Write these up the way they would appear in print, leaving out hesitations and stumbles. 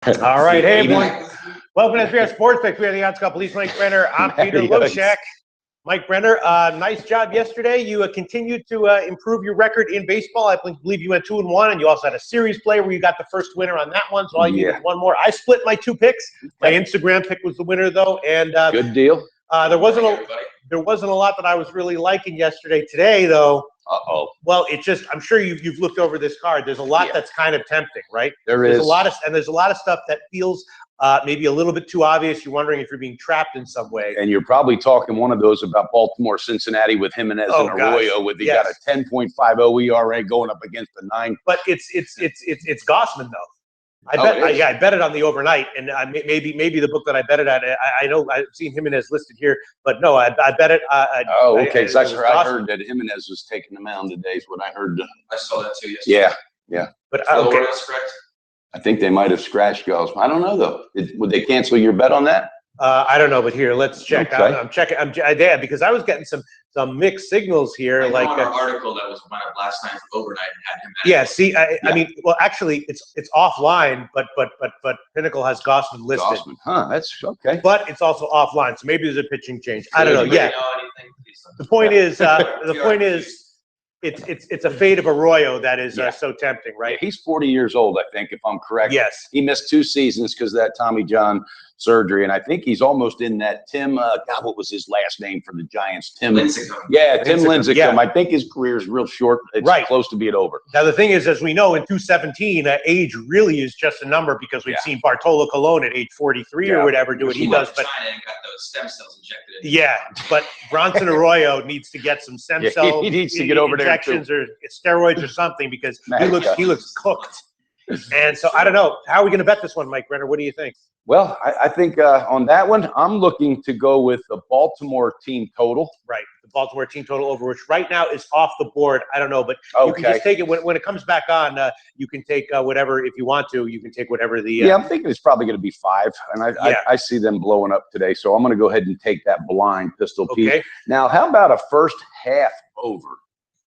All right, hey everyone. Welcome to SBS Sportsbook. We are the Odds Couple. Police Mike Brenner. I'm Peter Loshak. Mike Brenner, nice job yesterday. You continued to improve your record in baseball. I believe you went 2-1, and you also had a series play where you got the first winner on that one. So all you need is one more. I split my two picks. My Instagram pick was the winner, though, and good deal. There wasn't a lot that I was really liking yesterday. Today, though. Well, it's just I'm sure you've looked over this card. There's a lot that's kind of tempting, right? There's a lot of stuff that feels maybe a little bit too obvious. You're wondering if you're being trapped in some way. And you're probably talking one of those about Baltimore, Cincinnati with Jimenez and Arroyo, with got a 10.50 ERA going up against the 9. But it's Gossman though. I bet it on the overnight, and maybe the book that I bet it at. I know I've seen Jimenez listed here, but no, I bet it. Okay. So I heard that Jimenez was taking the mound today. Is what I heard. I saw that too yesterday. Yeah. But I think they might have scratched Gossman. I don't know though. Would they cancel your bet on that? I don't know, but here, let's check. Okay. I'm checking. Because I was getting some mixed signals here. Like an article that was went up last night for overnight and had him. Yeah. See, I mean, well, actually, it's offline, but Pinnacle has Gossman listed. Gossman, huh? That's okay. But it's also offline, so maybe there's a pitching change. I don't know. Yeah. The point is, it's a fade of Arroyo that is so tempting, right? Yeah, he's 40 years old, I think, if I'm correct. Yes. He missed 2 seasons because of that Tommy John surgery, and I think he's almost in that Tim. God, what was his last name for the Giants? Tim Lincecum. Yeah, Tim Lincecum. Yeah. I think his career is real short. It's close to being over. Now the thing is, as we know, in 217, age really is just a number because we've seen Bartolo Colon at age 43 or whatever do what he does. But China and got those stem cells injected in. Yeah, but Bronson Arroyo needs to get some stem cell he needs to get over injections there or steroids or something because he looks cooked. And so I don't know. How are we going to bet this one, Mike Brenner? What do you think? Well, I think on that one, I'm looking to go with the Baltimore team total. Right, the Baltimore team total over, which right now is off the board. I don't know, but you can just take it when it comes back on. You can take whatever, if you want to. You can take whatever the. I'm thinking it's probably going to be 5, and I see them blowing up today. So I'm going to go ahead and take that blind pistol piece. Now, how about a first half over?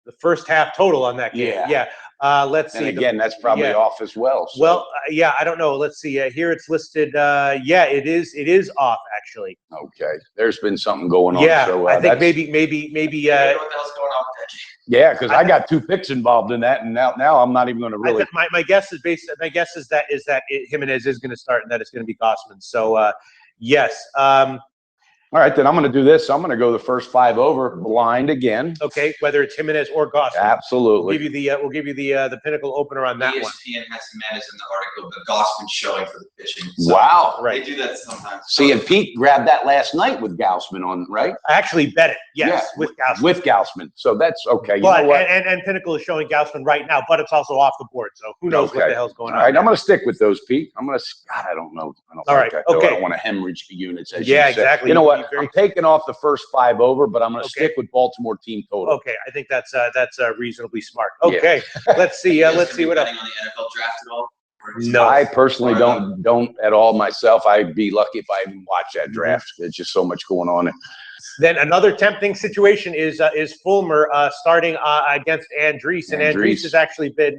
The first half total on that game. Yeah. Let's see. And again, that's probably off as well. So. Well, I don't know. Let's see. Here it's listed. It is off actually. Okay. There's been something going on. Yeah. So, I think maybe. What the hell's going on with that? Yeah, because I got 2 picks involved in that, and now I'm not even going to really. My guess is that Jimenez is going to start, and that it's going to be Gossman. So yes. All right, then I'm going to do this. I'm going to go the first 5 over blind again. Okay, whether it's Jimenez or Gossman. Absolutely. We'll give you the Pinnacle opener on that one. ESPN has Jimenez in the article, but Gossman showing for the pitching. So wow. Right. They do that sometimes. See, and Pete grabbed that last night with Gossman on, right? I actually bet it. Yes, with Gossman. With Gossman. So that's okay. But, you know what? And Pinnacle is showing Gossman right now, but it's also off the board. So who knows what the hell's going on. All right, I'm going to stick with those, Pete. I'm going to. God, I don't know. All right. Okay. I don't want to hemorrhage the units. As exactly. You know what? I'm taking off the first 5 over, but I'm going to stick with Baltimore team total. Okay, I think that's reasonably smart. Okay, let's see. Let's see what else. On the NFL draft at all? No, I personally don't at all myself. I'd be lucky if I even watch that draft. There's just so much going on. Then another tempting situation is Fulmer starting against Andriese, and Andriese has actually been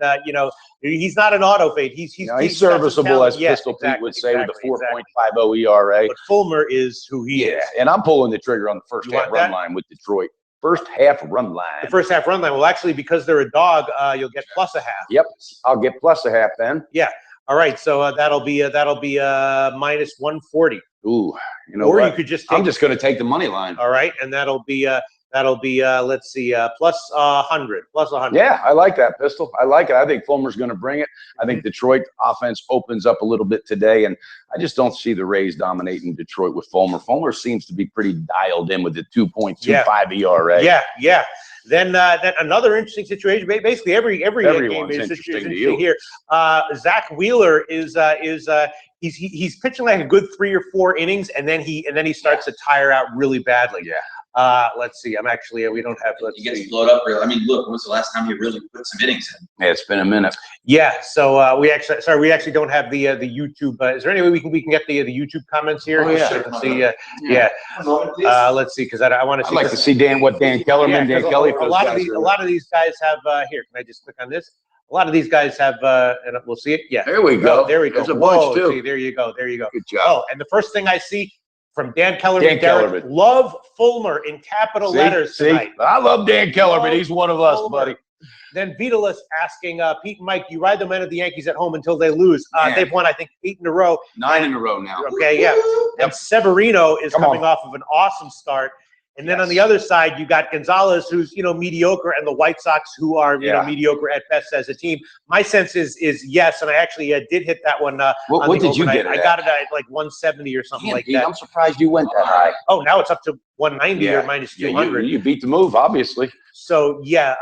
he's not an auto fade. He's serviceable, as Pistol Pete would say, with a 4.50 ERA. But Fulmer is who he is. And I'm pulling the trigger on the first half run line with Detroit. First half run line. The first half run line. Well, actually, because they're a dog, you'll get plus a half. Yep, I'll get plus a half then. Yeah. All right. So that'll be minus 140. Ooh, you know what? You could just. I'm just going to take the money line. All right, and that'll be let's see, plus 100, plus 100. Yeah, I like that, Pistol. I like it. I think Fulmer's going to bring it. I think Detroit offense opens up a little bit today, and I just don't see the Rays dominating Detroit with Fulmer. Fulmer seems to be pretty dialed in with the 2.25 ERA. Yeah. Then another interesting situation. Basically, every game is interesting here. Zach Wheeler is he's pitching like a good 3 or 4 innings, and then he starts to tire out really badly. Yeah. Let's see. I'm actually we don't have. He gets blowed up. I mean, look, when was the last time he really put some innings in? Yeah, it's been a minute. Yeah. So we actually don't have the YouTube. Is there any way we can get the YouTube comments here? Oh, yeah. Let's see. Let's see, because I want to see. I'd like to see Dan Kellerman, Dan Kelly. A lot of these guys have here. Can I just click on this? A lot of these guys have, and we'll see it. Yeah. There we go. Oh, there we go. There's a bunch, Whoa, too. See, there you go. There you go. Good job. Oh, and the first thing I see from Dan Kellerman, Derek, love Fulmer in capital letters tonight. I love Dan Kellerman. He's one of us, buddy. Then Vitalis asking Pete and Mike, you ride the men of the Yankees at home until they lose. They've won, I think, 8 in a row. 9 in a row now. Okay, yeah. And Severino is coming off of an awesome start. And then on the other side, you got Gonzalez, who's, mediocre, and the White Sox, who are, mediocre at best as a team. My sense is yes, and I actually did hit that one. What did you get? I got it at like 170 or something like that. I'm surprised you went that high. Oh, now it's up to 190 or minus 200. You beat the move, obviously. So, yeah,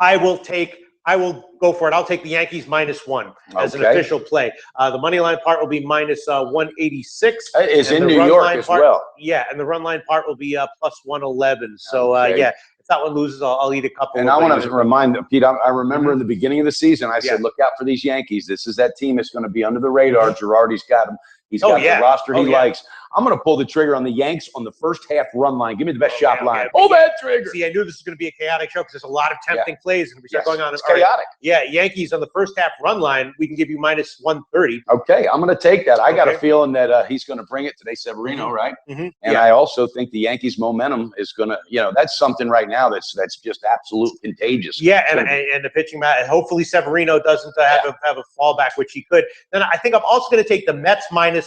I will go for it. I'll take the Yankees -1 as an official play. The money line part will be minus 186. It's in New York as well. Yeah, and the run line part will be plus 111. So, yeah, if that one loses, I'll eat a couple. And I want to remind Pete, I remember in the beginning of the season, I said, look out for these Yankees. This is that team that's going to be under the radar. Girardi's got them. He's got the roster he likes. I'm going to pull the trigger on the Yanks on the first half run line. Give me the best shot line. Pull that trigger. See, I knew this was going to be a chaotic show because there's a lot of tempting plays. And we start going on. It's chaotic. Yeah, Yankees on the first half run line, we can give you minus 130. Okay, I'm going to take that. I got a feeling that he's going to bring it today, Severino, right? And I also think the Yankees' momentum is going to, that's something right now that's just absolute contagious. Yeah, and the pitching match. Hopefully Severino doesn't have a fallback, which he could. Then I think I'm also going to take the Mets -1.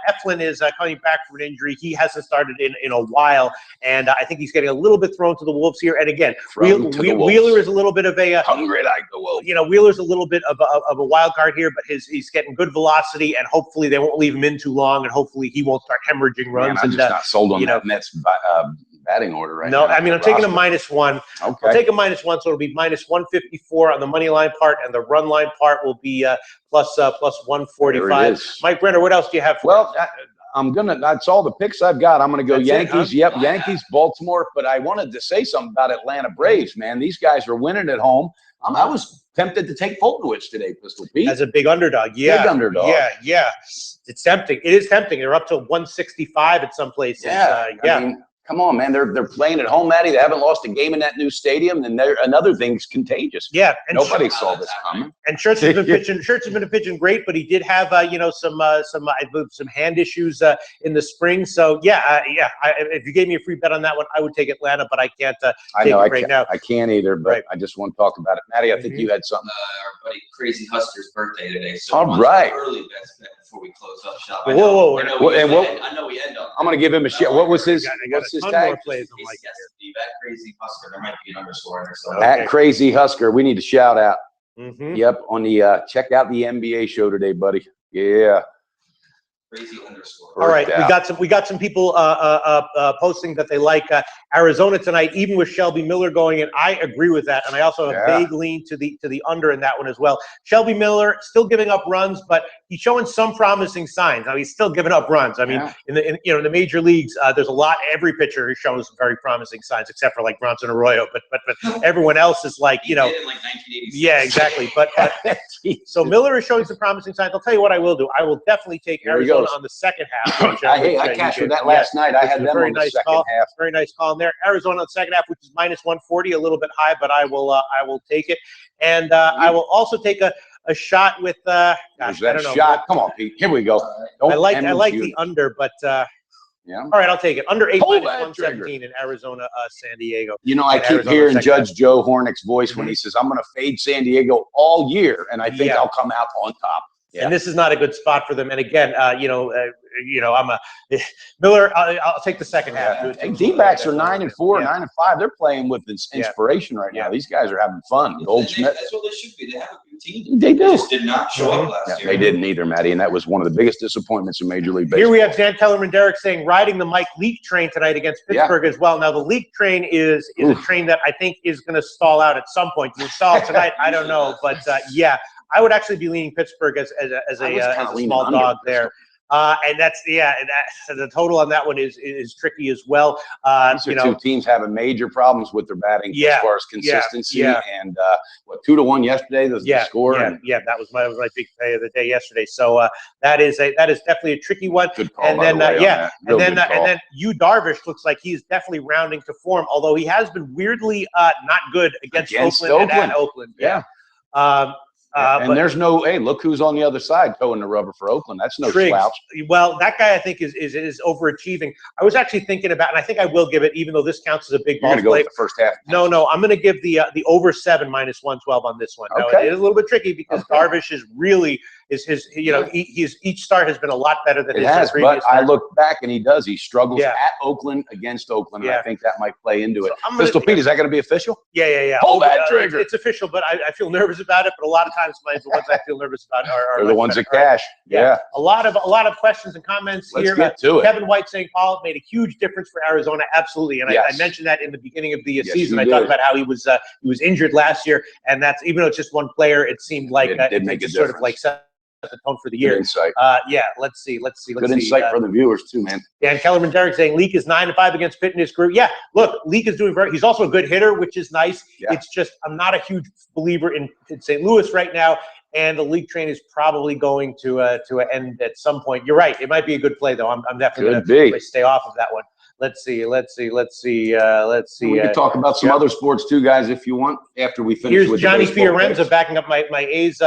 Eflin is coming back from an injury. He hasn't started in a while, and I think he's getting a little bit thrown to the wolves here. And again, Wheeler is a little bit of a hungry like the wolves. Wheeler's a little bit of a wild card here, but he's getting good velocity, and hopefully they won't leave him in too long, and hopefully he won't start hemorrhaging runs. I'm just not sold on that Mets batting order right now. No, I mean, I'm taking a -1. Okay. I'll take a -1, so it'll be minus 154 on the money line part, and the run line part will be plus 145. Mike Brenner, what else do you have for us? That's all the picks I've got. I'm going to go Yankees. Yep, Yankees, Baltimore. But I wanted to say something about Atlanta Braves, man. These guys are winning at home. I was tempted to take Foltowicz today, Pistol Pete. As a big underdog. Yeah. Big underdog. Yeah. It's tempting. It is tempting. They're up to 165 at some places. I mean, come on, man. They're playing at home, Matty. They haven't lost a game in that new stadium, and another thing's contagious. Yeah, and nobody saw this coming. And Schertz has been pitching. Schertz has been pitching great, but he did have some hand issues in the spring. So if you gave me a free bet on that one, I would take Atlanta, but I can't take it right now. I can't either, but I just want to talk about it. Matty, I think you had something. Our buddy Crazy Husker's birthday today. So all right. Early bets before we close up shop. Whoa. I know we end up. I'm going to give him a shit. What was his? What's his tag? Plays at Crazy Husker. There might be an underscore in there somewhere. At Crazy Husker. We need to shout out. Yep. On the check out the NBA show today, buddy. Yeah. Crazy underscore. All right, we got some people posting that they like Arizona tonight, even with Shelby Miller going in. I agree with that, and I also have a big lean to the under in that one as well. Shelby Miller still giving up runs, but he's showing some promising signs. Now he's still giving up runs. I mean, in the major leagues, there's a lot. Every pitcher who shows very promising signs, except for like Bronson Arroyo, but everyone else is like he did in like 1986. Yeah, exactly. But so Miller is showing some promising signs. I'll tell you what I will do. I will definitely take Arizona on the second half. I cashed that last night. I had them on the second half. Very nice call in there. Arizona on the second half, which is minus 140, a little bit high, but I will take it. And I will also take a shot with I don't know. Shot. Come on, Pete. Here we go. I like the under, but all right, I'll take it. Under 8 minus 117 in Arizona, San Diego. I keep hearing Judge Joe Hornick's voice when he says, I'm going to fade San Diego all year, and I think I'll come out on top. And this is not a good spot for them. And again, I'm a Miller. I'll take the second half. D-backs are 9-4, 9-5. They're playing with inspiration right now. These guys are having fun. Goldschmidt. That's what they should be. They have a good team. They do. They just did not show up last year. They didn't either, Matty, and that was one of the biggest disappointments in Major League Baseball. Here we have Dan Kellerman Derek saying riding the Mike Leake train tonight against Pittsburgh as well. Now the Leake train is a train that I think is going to stall out at some point. Do you stall tonight? I don't know, but I would actually be leaning Pittsburgh as a small dog there. And that's the total on that one is tricky as well. These are two teams having major problems with their batting as far as consistency. And 2-1 yesterday, the score. That was my big play of the day yesterday. So that is definitely a tricky one. Good call, and then and then Yu Darvish looks like he's definitely rounding to form, although he has been weirdly not good against Oakland. And at Oakland. And there's no, hey, look who's on the other side towing the rubber for Oakland. That's no slouch. Well, that guy I think is overachieving. I was actually thinking about, and I think I will give it, even though this counts as a big ball play. You're going to go with the first half. No, I'm going to give the over 7 minus 112 on this one. Now, it is a little bit tricky because Darvish is really each start has been a lot better than his previous. But I look back and he struggles at Oakland against Oakland. And I think that might play into it. Pistol Pete, is that going to be official? Yeah. Hold that trigger. It's official, but I feel nervous about it. But a lot of times, the ones I feel nervous about are the ones that cash. Yeah. A lot of questions and comments here. Let's get to it. Kevin White saying Paul made a huge difference for Arizona. Absolutely, and I mentioned that in the beginning of the season. I talked about how he was injured last year, and that's even though it's just one player, it seemed like it just sort of like set the tone for the year. Good insight. Let's see. Good insight for the viewers too, man. Dan Kellerman Derek saying Leak is 9-5 against Pitt in his career. Yeah, look, Leak is doing he's also a good hitter, which is nice. Yeah. It's just I'm not a huge believer in St. Louis right now, and the Leak train is probably going to end at some point. You're right. It might be a good play though. I'm definitely going to stay off of that one. Let's see. We can talk about some other sports too, guys, if you want. After we finish here's with Johnny Fiorenza backing up my A's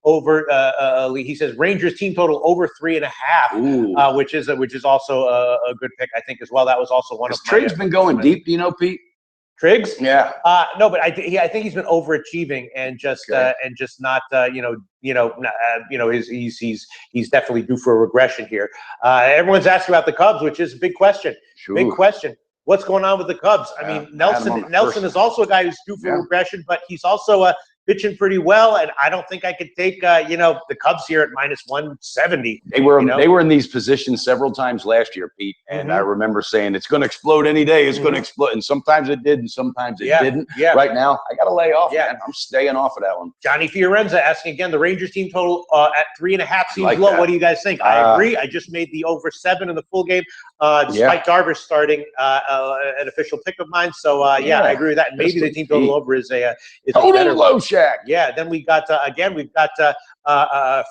over. He says Rangers team total over 3.5, which is also a good pick, I think, as well. That was also one of Triggs been going deep. Do you know, Pete? Triggs? Yeah. No, but I think he's been overachieving and just not he's definitely due for a regression here. Everyone's asking about the Cubs, which is a big question. Sure. Big question. What's going on with the Cubs? I mean, Nelson is also a guy who's due for regression, but he's also pitching pretty well, and I don't think I could take the Cubs here at minus 170. They were in these positions several times last year, Pete, and I remember saying it's going to explode any day. It's going to explode, and sometimes it did, and sometimes it didn't. Yeah. Right now, I got to lay off. Man. I'm staying off of that one. Johnny Fiorenza asking again, the Rangers team total at 3.5 seems low. What do you guys think? I agree. I just made the over 7 in the full game, despite Darvish starting an official pick of mine. So I agree with that. And maybe the team total over is a better low share. Yeah, then we got we've got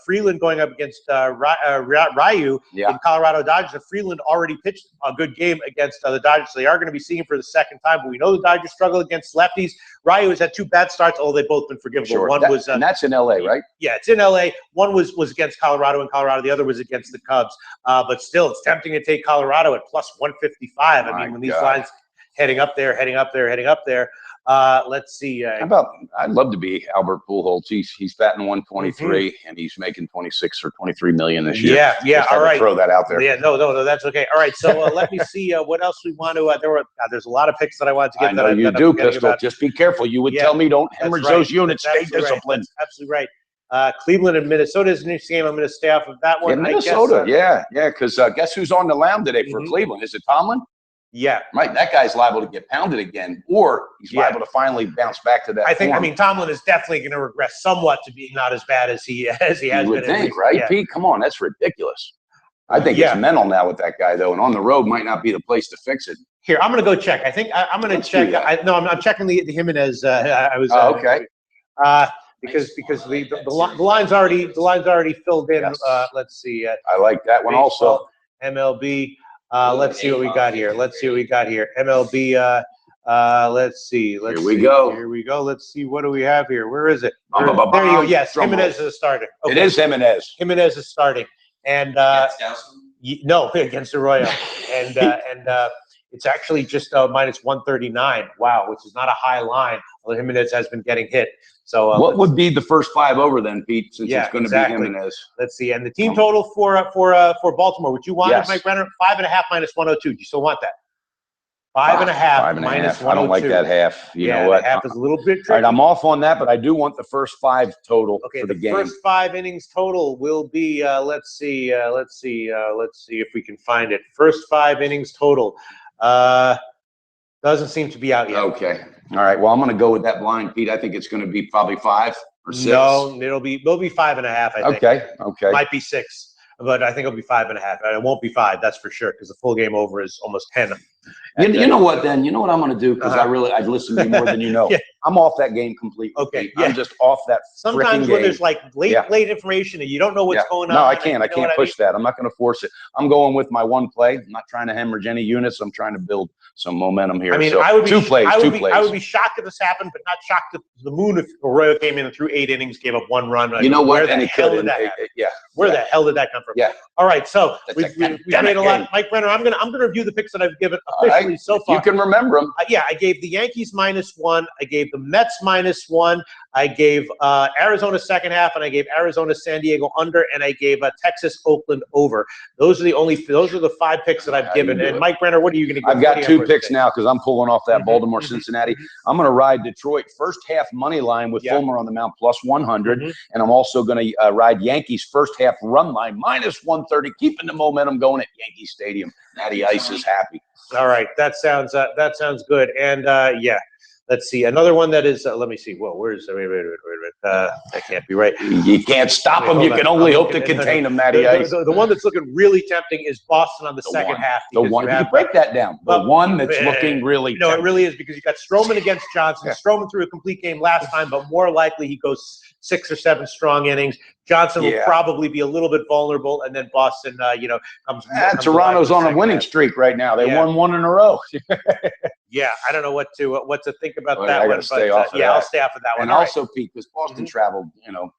Freeland going up against Ryu in Colorado Dodgers. And Freeland already pitched a good game against the Dodgers, so they are going to be seeing him for the second time. But we know the Dodgers struggle against lefties. Ryu has had 2 bad starts, although they've both been forgivable. Sure. One was and that's in LA, right? Yeah, it's in LA. One was against Colorado in Colorado. The other was against the Cubs. But still, it's tempting to take Colorado at plus 155. I mean, when these lines heading up there. Let's see. I'd love to be Albert Pujols. He's batting 123 and he's making 26 or 23 million this year. Yeah. All right. Throw that out there. Yeah. No. That's okay. All right. So let me see what else we want to. There's a lot of picks that I wanted to get. I know you do, Pistol. Just be careful. You would tell me don't hemorrhage those units. Stay disciplined. That's absolutely right. Cleveland and Minnesota is an interesting game. I'm going to stay off of that one. Yeah, Minnesota. Because guess who's on the mound today for Cleveland? Is it Tomlin? Yeah. Right. That guy's liable to get pounded again, or he's liable to finally bounce back to that. I mean, Tomlin is definitely going to regress somewhat to being not as bad as he has been. You would think, right, Pete? Come on, that's ridiculous. I think it's mental now with that guy, though, and on the road might not be the place to fix it. Here, I'm going to go check. I think I'm going to check. I'm checking the Jimenez. Okay. Because the line's already filled in. Yes. Let's see. I like that one also. MLB. Let's see what we got here. MLB. Let's see. Here we go. Let's see. What do we have here? Where is it? There you go. Yes, Jimenez is a starter. Okay. It is Jimenez. Jimenez is starting, and no, against Arroyo, and it's actually just minus 139. Wow, which is not a high line. Although Jimenez has been getting hit. So what would be the first 5 over then, Pete? Since it's going to be Jimenez. Let's see. And the team total for Baltimore, which you wanted, Mike Brenner, 5.5 minus 102. Do you still want that? 5.5 minus 102. I don't like that half. You know what? Half is a little bit tricky. All right, I'm off on that, but I do want the first 5 total for the game. First 5 innings total will be. Let's see if we can find it. First 5 innings total. Doesn't seem to be out yet. Okay. All right. Well, I'm going to go with that blind, Pete. I think it's going to be probably 5 or 6. No, it'll be 5.5. I think. Okay. Might be 6. but I think it'll be 5.5. It won't be 5, that's for sure, because the full game over is almost 10. You know what, then? You know what I'm going to do? Because I listen to you more than you know. Yeah. I'm off that game completely. Okay. I'm just off that Sometimes when there's like late information and you don't know what's going on. No, I can't. I can't push that. I'm not going to force it. I'm going with my one play. I'm not trying to hemorrhage any units. I'm trying to build some momentum here. I mean, so I would be two plays. I would be shocked if this happened, but not shocked to the moon if Arroyo came in and threw 8 innings, gave up 1 run. You know what? Where the hell did that happen? Where the hell did that come from? Yeah. All right, so we've made a lot. Mike Brenner, I'm gonna review the picks that I've given officially so far. You can remember them. I gave the Yankees -1. I gave the Mets -1. I gave Arizona second half, and I gave Arizona San Diego under, and I gave Texas Oakland over. Those are the 5 picks that I've given. And Mike Brenner, what are you going to give? I've got 2 picks now because I'm pulling off that Baltimore Cincinnati. I'm going to ride Detroit first half money line with Fulmer on the mound +100, and I'm also going to ride Yankees first half run line -130, keeping the momentum going at Yankee Stadium. Natty Ice is happy. All right, that sounds good. And let's see another one that is. Let me see. Whoa, where's wait a minute. That can't be right. You can't stop them. You can only hope to contain them, Natty Ice. The one that's looking really tempting is Boston on the second half. The one. You break that down. The one that's looking really. No, it really is, because you got Stroman against Johnson. Stroman threw a complete game last time, but more likely he goes 6 or 7 strong innings. Johnson will probably be a little bit vulnerable, and then Boston, comes. Toronto's on a winning streak right now. They won 1 in a row. Yeah, I don't know what to think about that one. I'll stay off of that. I'll stay off of that one. And also, Pete, because Boston traveled,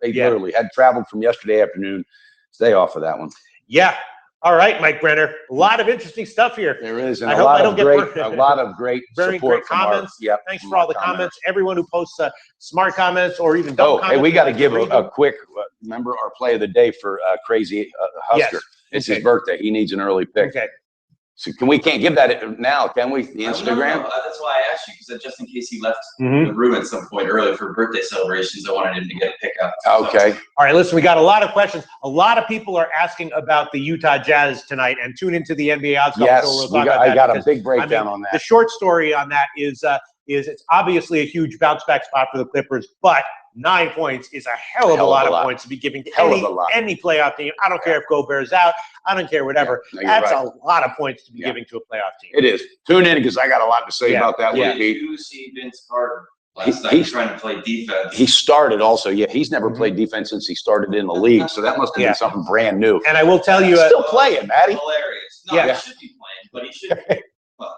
they literally had traveled from yesterday afternoon. Stay off of that one. Yeah. All right, Mike Brenner. A lot of interesting stuff here. There is, and a lot of great very support great comments. Yep, thanks for all the comments. Everyone who posts smart comments or even dumb comments. Hey, we got to give a quick. Remember our play of the day for Crazy Husker. Yes. It's his birthday. He needs an early pick. Okay. So can't give that now, can we? The Instagram? No, that's why I asked you, because just in case he left the room at some point earlier for birthday celebrations, I wanted him to get a pick up. Okay. All right, listen, we got a lot of questions. A lot of people are asking about the Utah Jazz tonight, and tune into the NBA Odds Couple. Yes, so we'll talk about that, I got a big breakdown on that. The short story on that is it's obviously a huge bounce back spot for the Clippers, but 9 points is a hell of a lot of points to be giving to any playoff team. I don't care if Gobert's out. I don't care, whatever. That's a lot of points to be giving to a playoff team. It is. Tune in, because I got a lot to say about that one, Pete. You see Vince Carter last night trying to play defense. He started also. Yeah, he's never played defense since he started in the league, so that must have been something brand new. And I will tell you, still playing, Matty. Hilarious. No, he should be playing, but he should.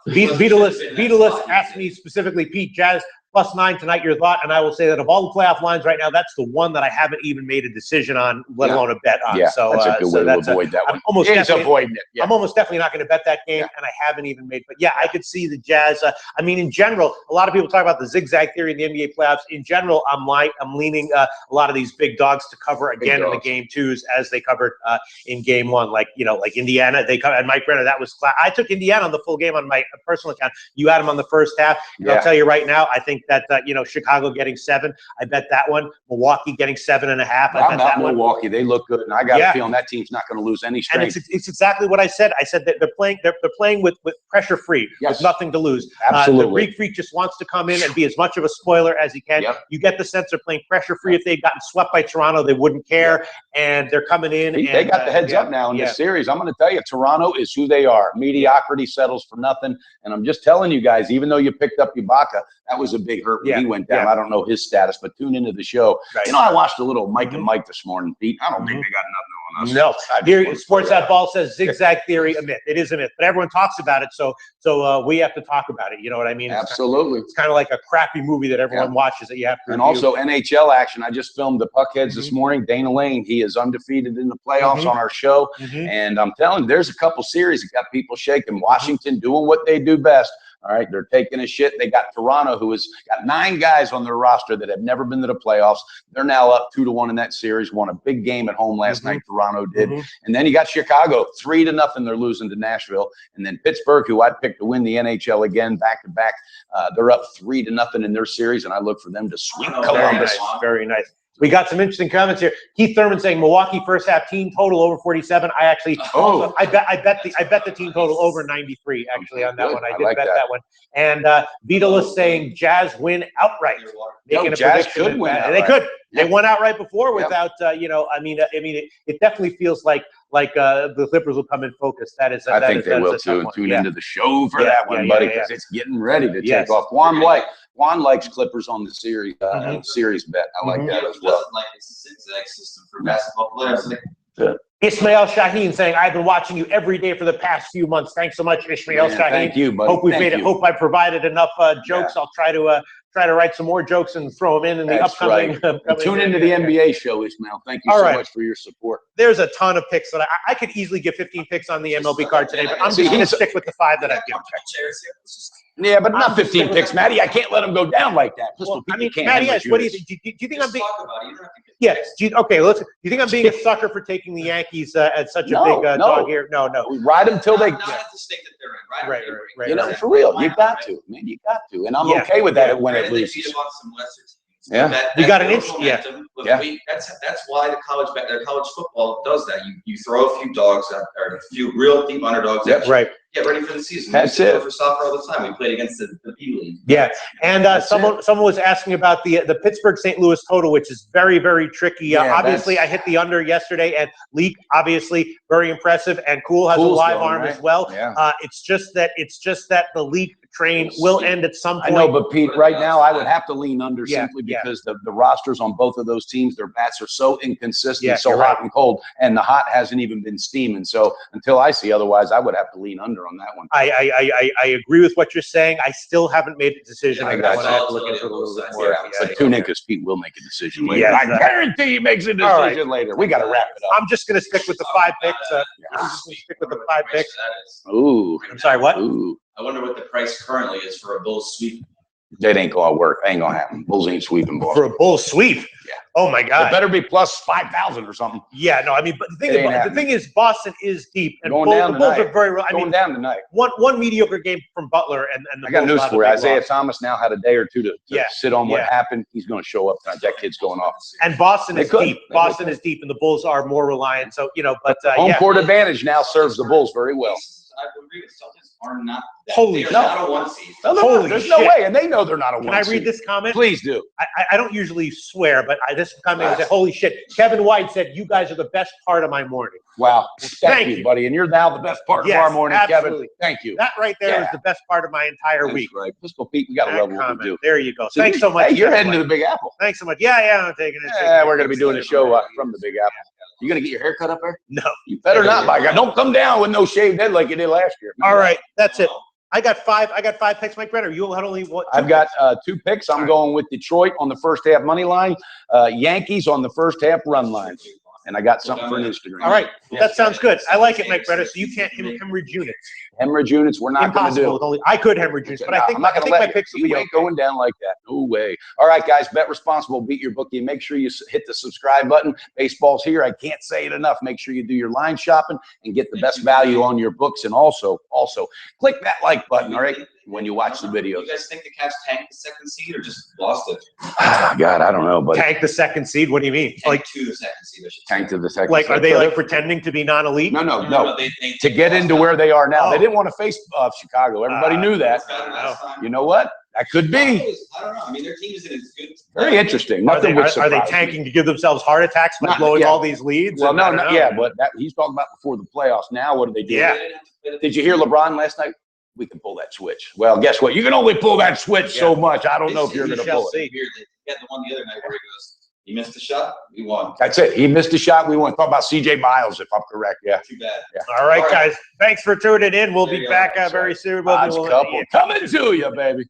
Beatleless asked me specifically, Pete, Jazz +9 tonight, your thought? And I will say that of all the playoff lines right now, that's the one that I haven't even made a decision on, let alone a bet on. Yeah, so that's a good way to avoid that one. Avoiding it. Yeah. I'm almost definitely not going to bet that game, and I haven't even made. But yeah, I could see the Jazz. I mean, in general, a lot of people talk about the zigzag theory in the NBA playoffs. In general, I'm leaning a lot of these big dogs to cover again in the game twos, as they covered in game 1. Like Indiana, they covered. And Mike Brenner, that was. I took Indiana on the full game on my personal account. You had them on the first half. And I'll tell you right now, I think that Chicago getting 7. I bet that one. Milwaukee getting 7.5. I bet that one. Milwaukee, they look good, and I got a feeling that team's not going to lose any strength. And it's exactly what I said. I said that they're playing with pressure free, with nothing to lose. Absolutely. The Greek Freak just wants to come in and be as much of a spoiler as he can. You get the sense they're playing pressure free. If they'd gotten swept by Toronto, they wouldn't care. And they're coming in. They got the heads up now in this series. I'm going to tell you, Toronto is who they are. Mediocrity settles for nothing. And I'm just telling you guys, even though you picked up Ibaka, that was a big hurt when he went down. I don't know his status, but tune into the show. Right. I watched a little Mike and Mike this morning, Pete. I don't think they got nothing on us. No. Here, Sports That Ball says zigzag theory a myth. It is a myth, but everyone talks about it, so we have to talk about it. You know what I mean? Absolutely. It's kind of like a crappy movie that everyone watches that you have to review. Also NHL action. I just filmed the Puckheads this morning. Dana Lane, he is undefeated in the playoffs on our show, and I'm telling you, there's a couple series that got people shaking. Washington doing what they do best. All right, they're taking a shit. They got Toronto, who has got 9 guys on their roster that have never been to the playoffs. They're now up 2-1 in that series. Won a big game at home last night. Toronto did, and then you got Chicago 3-0. They're losing to Nashville, and then Pittsburgh, who I'd pick to win the NHL again, back to back. They're up 3-0 in their series, and I look for them to sweep Columbus. Very nice. We got some interesting comments here. Keith Thurman saying Milwaukee first half team total over 47. I actually I bet the team total over 93 actually on that one. I did bet that one. And Vitola saying Jazz win outright. Jazz could win outright. They won out right before without, you know, I mean, it definitely feels like the Clippers will come in focus. That is, I think they will too. And tune into the show for that one, buddy, because it's getting ready to take off. Juan likes Clippers on the series series bet. I like that as well. Like it's a zigzag system for basketball players. Ismail Shaheen saying, "I've been watching you every day for the past few months." Thanks so much, Ismail Shaheen. Thank you, buddy. Hope we've made it. Hope I provided enough jokes. I'll try to write some more jokes and throw them in the upcoming. Tune into the NBA show, Ismail. Thank you so much for your support. There's a ton of picks that I could easily get 15 picks on the MLB card today, but I'm just going to stick with the 5 that I've given. Yeah, but not 15 picks, Matty. I can't let them go down like that. Well, I mean, Matty, what do you think? Do you think I'm being? Yes. Okay. Listen. Do you think I'm being a sucker for taking the Yankees at such a big dog here? No. We ride them till they. Not at the state that they're in. Right. You know, for real, you got to, man. You got to, and I'm okay with that when it loses. Yeah, you got an inch. That's why the college football does that. You throw a few dogs out there, a few real deep underdogs. Right. Get ready for the season. That's it. For soccer all the time. We played against the P League. Yeah, and someone was asking about the Pittsburgh St. Louis total, which is very, very tricky. Obviously, I hit the under yesterday, and Leak obviously very impressive, and Cool has a live arm as well. Yeah. It's just that the Leak train will end at some point. I know, but Pete, right now I would have to lean under simply because the rosters on both of those teams, their bats are so inconsistent, so hot and cold, and the hot hasn't even been steaming. So until I see otherwise, I would have to lean under on that one. I agree with what you're saying. I still haven't made a decision. I have to look into it a little bit more. But tune in because Pete will make a decision later. Yeah, I guarantee he makes a decision later. We got to wrap it up. I'm just going to stick with the 5 picks. I'm just going to stick with the 5 picks. Ooh. I'm sorry, what? Ooh. I wonder what the price currently is for a Bulls sweep. That ain't gonna work. Ain't gonna happen. Bulls ain't sweeping Boston. For a Bulls sweep? Yeah. Oh my God. It better be plus 5,000 or something. Yeah, no, I mean, but the thing is, Boston is deep, and the Bulls are very. I mean, down tonight. One mediocre game from Butler, and the I got Bulls news for you. Isaiah Thomas now had a day or two to sit on what happened. He's going to show up tonight. That kid's going off. And Boston is deep. Boston is deep, and the Bulls are more reliant. So but home court advantage now serves the Bulls very well. I agree with Celtics are not. Holy not a 1 seed. No, there's no way, and they know they're not a 1 seed. Can I read this comment? Please do. I don't usually swear, but this comment said, "Holy shit!" Kevin White said, "You guys are the best part of my morning." Wow, thank you, buddy, and you're now the best part of our morning, absolutely. Kevin. Thank you. That right there is the best part of my entire week. Right, Pistol Pete, we got to love what we do. There you go. Thanks so much. Hey, you're heading to the Big Apple. Thanks so much. Yeah, I'm taking it. Yeah, we're going to be doing a show from the Big Apple. You gonna get your hair cut up there? No. You better not, by God. Don't come down with no shaved head like you did last year. All right, that's it. I got 5 picks, Mike Brenner. You had only what? I've got 2 picks. I'm going with Detroit on the first half money line, Yankees on the first half run line. And I got something for an Instagram. All right, that sounds good. I like it, Mike Brenner. So you can't hemorrhage units. Hemorrhage units, we're not going to do. I could hemorrhage units, but I think my picks will be okay. Going down like that. No way. All right, guys, bet responsible. Beat your bookie. Make sure you hit the subscribe button. Baseball's here. I can't say it enough. Make sure you do your line shopping and get the best value on your books. And also click that like button. All right, when you watch the video. You guys think the Cavs tanked the 2nd seed or just lost it? God, I don't know. But tank the 2nd seed? What do you mean? Like to the 2nd seed. Tank to the 2nd. Like, are they like pretending to be non-elite? No. To get into where they are now, they didn't want to face Chicago. Everybody knew that. You know what? That could be. I don't know. I mean, their team is in as good. Very interesting. Are they tanking to give themselves heart attacks by blowing all these leads? Well, but he's talking about before the playoffs. Now, what do they do? Yeah. Did you hear LeBron last night? We can pull that switch. Well, guess what? You can only pull that switch so much. I don't know if you're going to pull it. He had the one the other night where he goes, he missed a shot, we won. That's it. He missed a shot, we won. Talk about CJ Miles, if I'm correct. Yeah. Too bad. Yeah. All right, guys. Thanks for tuning in. We'll be back very soon. Coming to you, baby.